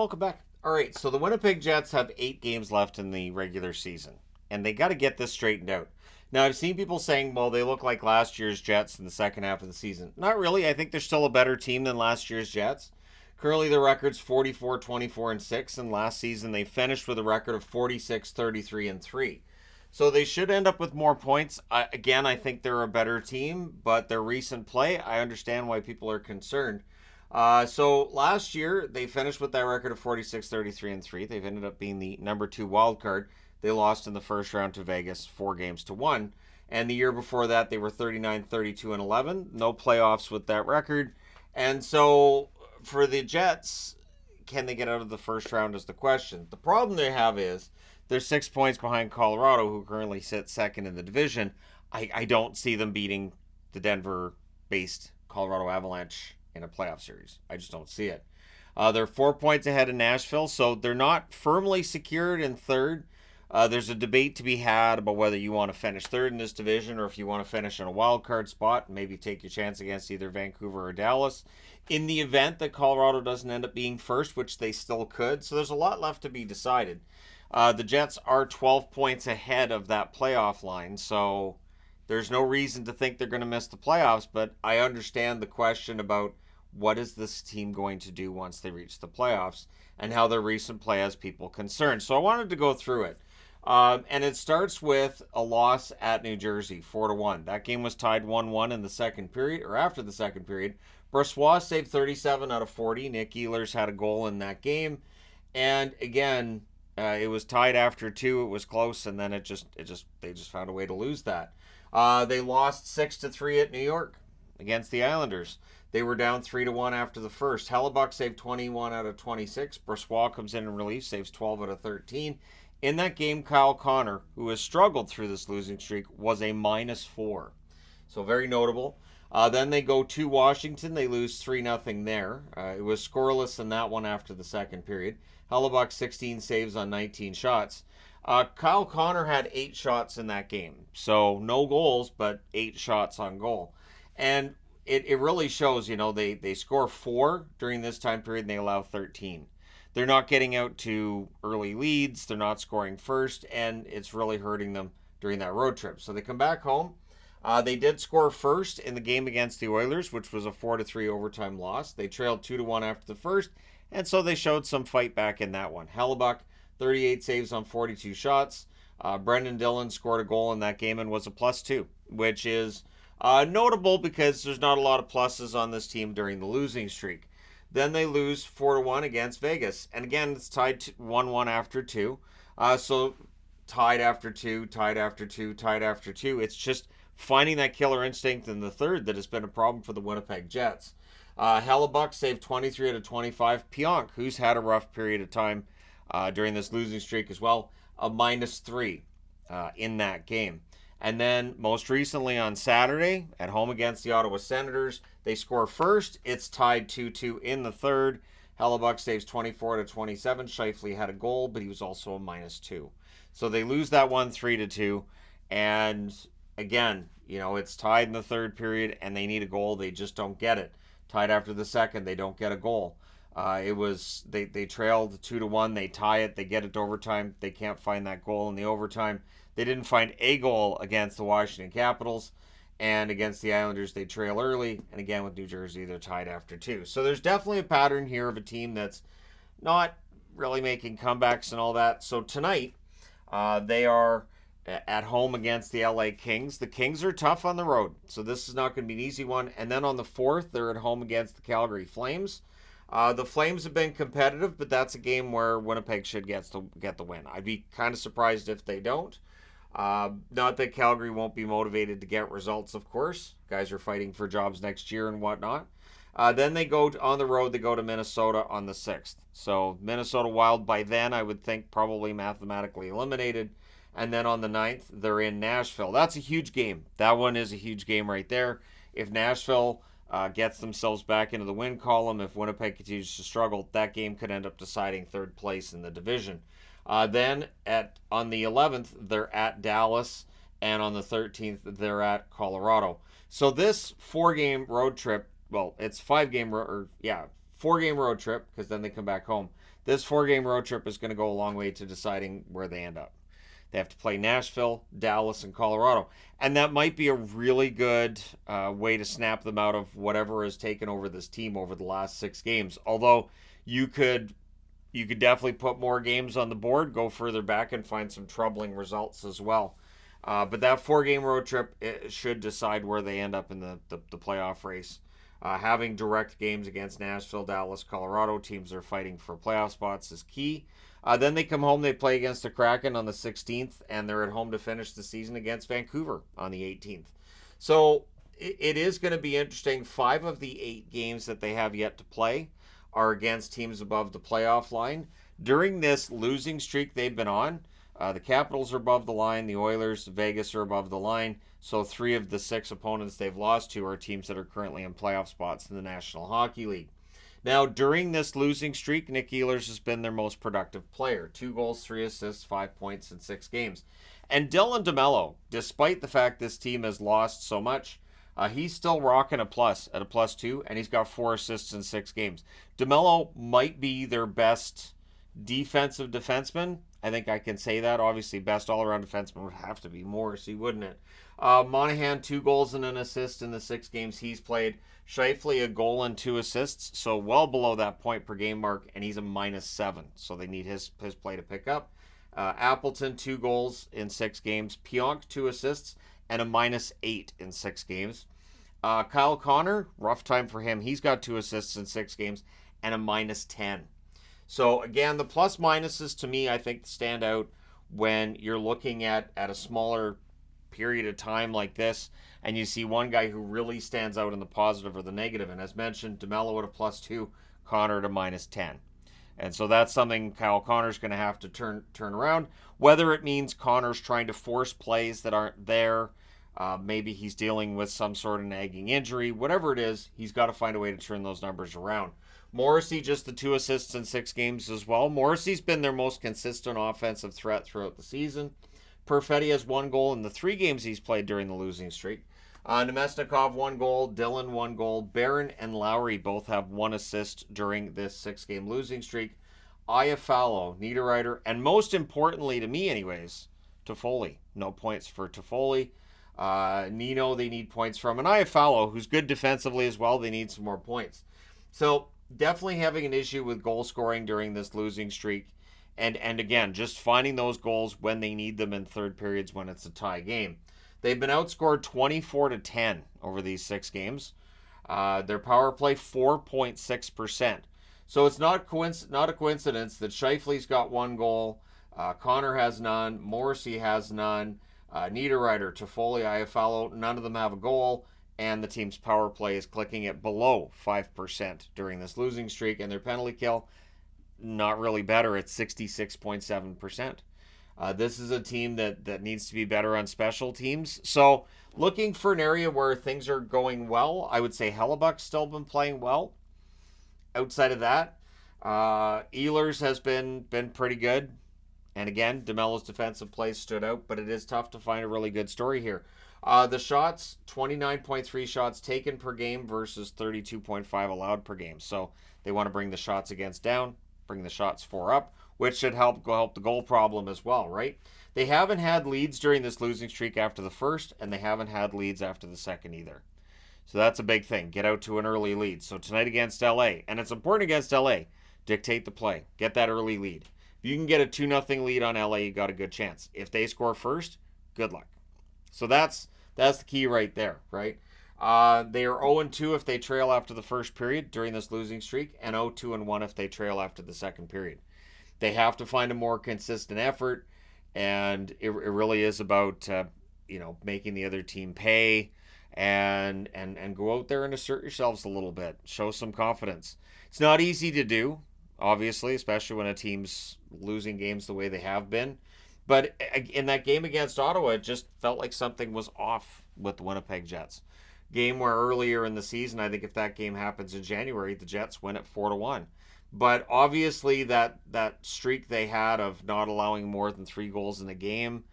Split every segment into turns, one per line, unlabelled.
Welcome back. All right, so the Winnipeg Jets have 8 games left in the regular season, and they got to get this straightened out. Now, I've seen people saying, well, they look like last year's Jets in the second half of the season. Not really. I think they're still a better team than last year's Jets. Currently, their record's 44, 24, and 6, and last season they finished with a record of 46, 33, and 3. So they should end up with more points. Again, I think they're a better team, but their recent play, I understand why people are concerned. So last year they finished with that record of 46, 33, and 3. They've ended up being the number 2 wild card. They lost in the first round to Vegas 4 games to 1. And the year before that they were 39, 32, and 11. No playoffs with that record. And so for the Jets, can they get out of the first round is the question. The problem they have is they're 6 points behind Colorado, who currently sits second in the division. I don't see them beating the Denver-based Colorado Avalanche in a playoff series. I just don't see it. They're 4 points ahead of Nashville, so they're not firmly secured in third. There's a debate to be had about whether you want to finish third in this division or if you want to finish in a wild card spot and maybe take your chance against either Vancouver or Dallas. In the event that Colorado doesn't end up being first, which they still could, so there's a lot left to be decided. The Jets are 12 points ahead of that playoff line, so there's no reason to think they're going to miss the playoffs, but I understand the question about what is this team going to do once they reach the playoffs and how their recent play has people concerned. So I wanted to go through it. And it starts with a loss at New Jersey, 4-1. That game was tied 1-1 in the second period, or after the second period. Brossoit saved 37 out of 40. Nick Ehlers had a goal in that game. And again, it was tied after 2. It was close, and then they just found a way to lose that. They lost 6-3 at New York against the Islanders. They were down 3-1 after the first. Hellebuck saved 21 out of 26. Brossoit comes in relief, saves 12 out of 13. In that game, Kyle Connor, who has struggled through this losing streak, was a -4. So very notable. Then they go to Washington. They lose 3-0 there. It was scoreless in that one after the second period. Hellebuck 16 saves on 19 shots. Kyle Connor had 8 shots in that game. So no goals, but 8 shots on goal. And it really shows, they score 4 during this time period and they allow 13. They're not getting out to early leads. They're not scoring first, and it's really hurting them during that road trip. So they come back home. They did score first in the game against the Oilers, which was a 4-3 overtime loss. They trailed 2-1 after the first, and so they showed some fight back in that one. Hellebuck, 38 saves on 42 shots. Brendan Dillon scored a goal in that game and was a +2, which is notable because there's not a lot of pluses on this team during the losing streak. Then they lose 4-1 against Vegas. And again, it's tied 1-1 after 2. So tied after 2, tied after 2, tied after 2. It's just finding that killer instinct in the third that has been a problem for the Winnipeg Jets. Hellebuck saved 23 out of 25. Pionk, who's had a rough period of time during this losing streak as well, a -3 in that game. And then most recently on Saturday, at home against the Ottawa Senators, they score first. It's tied 2-2 in the third. Hellebuck saves 24 out of 27. Scheifele had a goal, but he was also a -2. So they lose that one 3-2. And again, it's tied in the third period, and they need a goal. They just don't get it. Tied after the second, they don't get a goal. They trailed 2-1. They tie it. They get it to overtime. They can't find that goal in the overtime. They didn't find a goal against the Washington Capitals, and against the Islanders they trail early, and again with New Jersey they're tied after 2. So there's definitely a pattern here of a team that's not really making comebacks and all that. So tonight they are at home against the LA Kings. The Kings are tough on the road, so this is not going to be an easy one. And then on the 4th, they're at home against the Calgary Flames. The Flames have been competitive, but that's a game where Winnipeg should get the win. I'd be kind of surprised if they don't. Not that Calgary won't be motivated to get results, of course. Guys are fighting for jobs next year and whatnot. Then they go on the road. They go to Minnesota on the 6th. So Minnesota Wild by then, I would think, probably mathematically eliminated. And then on the 9th, they're in Nashville. That's a huge game. That one is a huge game right there. If Nashville gets themselves back into the win column, if Winnipeg continues to struggle, that game could end up deciding third place in the division. Then on the 11th, they're at Dallas, and on the 13th, they're at Colorado. So this 4-game road trip, well, it's 5-game 4-game road trip, because then they come back home. This 4-game road trip is going to go a long way to deciding where they end up. They have to play Nashville, Dallas, and Colorado. And that might be a really good way to snap them out of whatever has taken over this team over the last 6 games. Although you could definitely put more games on the board, go further back, and find some troubling results as well. But that 4-game road trip should decide where they end up in the playoff race. Having direct games against Nashville, Dallas, Colorado, teams that are fighting for playoff spots, is key. Then they come home, they play against the Kraken on the 16th, and they're at home to finish the season against Vancouver on the 18th. So it is going to be interesting. 5 of the 8 games that they have yet to play are against teams above the playoff line. During this losing streak they've been on, the Capitals are above the line, the Oilers, Vegas are above the line. So 3 of the 6 opponents they've lost to are teams that are currently in playoff spots in the National Hockey League. Now, during this losing streak, Nick Ehlers has been their most productive player. 2 goals, 3 assists, 5 points in 6 games. And Dylan DeMello, despite the fact this team has lost so much, he's still rocking a plus at a +2, and he's got 4 assists in 6 games. DeMello might be their best defensive defenseman. I think I can say that. Obviously, best all-around defenseman would have to be Morrissey, wouldn't it? Monahan, 2 goals and an assist in the 6 games he's played. Scheifele, a goal and 2 assists, so well below that point per game mark, and he's a -7, so they need his play to pick up. Appleton, 2 goals in 6 games. Pionk, 2 assists, and a -8 in 6 games. Kyle Connor, rough time for him. He's got 2 assists in 6 games and a -10. So again, the plus minuses to me, I think, stand out when you're looking at a smaller period of time like this, and you see one guy who really stands out in the positive or the negative. And as mentioned, DeMello at a +2, Connor at a -10. And so that's something Kyle Connor's going to have to turn around. Whether it means Connor's trying to force plays that aren't there, maybe he's dealing with some sort of nagging injury, whatever it is, he's got to find a way to turn those numbers around. Morrissey, just the 2 assists in 6 games as well. Morrissey's been their most consistent offensive threat throughout the season. Perfetti has 1 goal in the 3 games he's played during the losing streak. Nemesnikov, 1 goal. Dillon, 1 goal. Barron and Lowry both have 1 assist during this 6-game losing streak. Iafallo, Niederreiter, and most importantly to me anyways, Toffoli. No points for Toffoli. Nino, they need points from. And Iafallo, who's good defensively as well, they need some more points. So definitely having an issue with goal scoring during this losing streak. And again, just finding those goals when they need them in third periods when it's a tie game. They've been outscored 24-10 over these 6 games. Their power play 4.6%. So it's not a coincidence that Scheifele's got 1 goal, Connor has none, Morrissey has none, Niederreiter, Toffoli, Iafallo, none of them have a goal, and the team's power play is clicking at below 5% during this losing streak, and their penalty kill, not really better at 66.7%. This is a team that needs to be better on special teams. So looking for an area where things are going well, I would say Hellebuck's still been playing well. Outside of that, Ehlers has been pretty good. And again, DeMello's defensive play stood out, but it is tough to find a really good story here. The shots, 29.3 shots taken per game versus 32.5 allowed per game. So they want to bring the shots against down, bring the shots for up, which should help the goal problem as well, right? They haven't had leads during this losing streak after the first, and they haven't had leads after the second either. So that's a big thing. Get out to an early lead. So tonight against LA, and it's important against LA, dictate the play. Get that early lead. If you can get a 2-0 lead on LA, you got a good chance. If they score first, good luck. So that's the key right there, right? They are 0-2 if they trail after the first period during this losing streak, and 0-2-1 if they trail after the second period. They have to find a more consistent effort, and it really is about making the other team pay and go out there and assert yourselves a little bit. Show some confidence. It's not easy to do, obviously, especially when a team's losing games the way they have been. But in that game against Ottawa, it just felt like something was off with the Winnipeg Jets. Game where earlier in the season, I think if that game happens in January, the Jets win at 4-1. But obviously that streak they had of not allowing more than 3 goals in a game,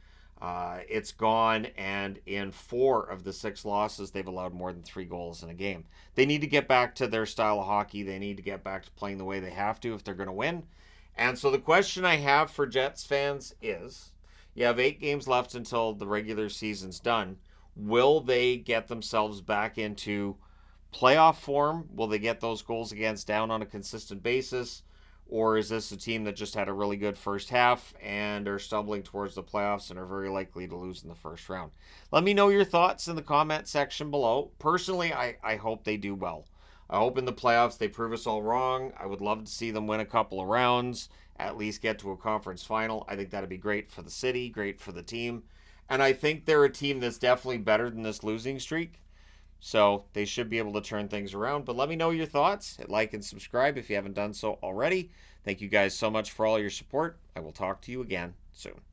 It's gone, and in 4 of the 6 losses, they've allowed more than 3 goals in a game. They need to get back to their style of hockey. They need to get back to playing the way they have to if they're going to win. And so the question I have for Jets fans is, you have 8 games left until the regular season's done. Will they get themselves back into playoff form? Will they get those goals against down on a consistent basis? Or is this a team that just had a really good first half and are stumbling towards the playoffs and are very likely to lose in the first round? Let me know your thoughts in the comment section below. Personally, I hope they do well. I hope in the playoffs they prove us all wrong. I would love to see them win a couple of rounds, at least get to a conference final. I think that'd be great for the city, great for the team. And I think they're a team that's definitely better than this losing streak. So they should be able to turn things around. But let me know your thoughts. Hit like and subscribe if you haven't done so already. Thank you guys so much for all your support. I will talk to you again soon.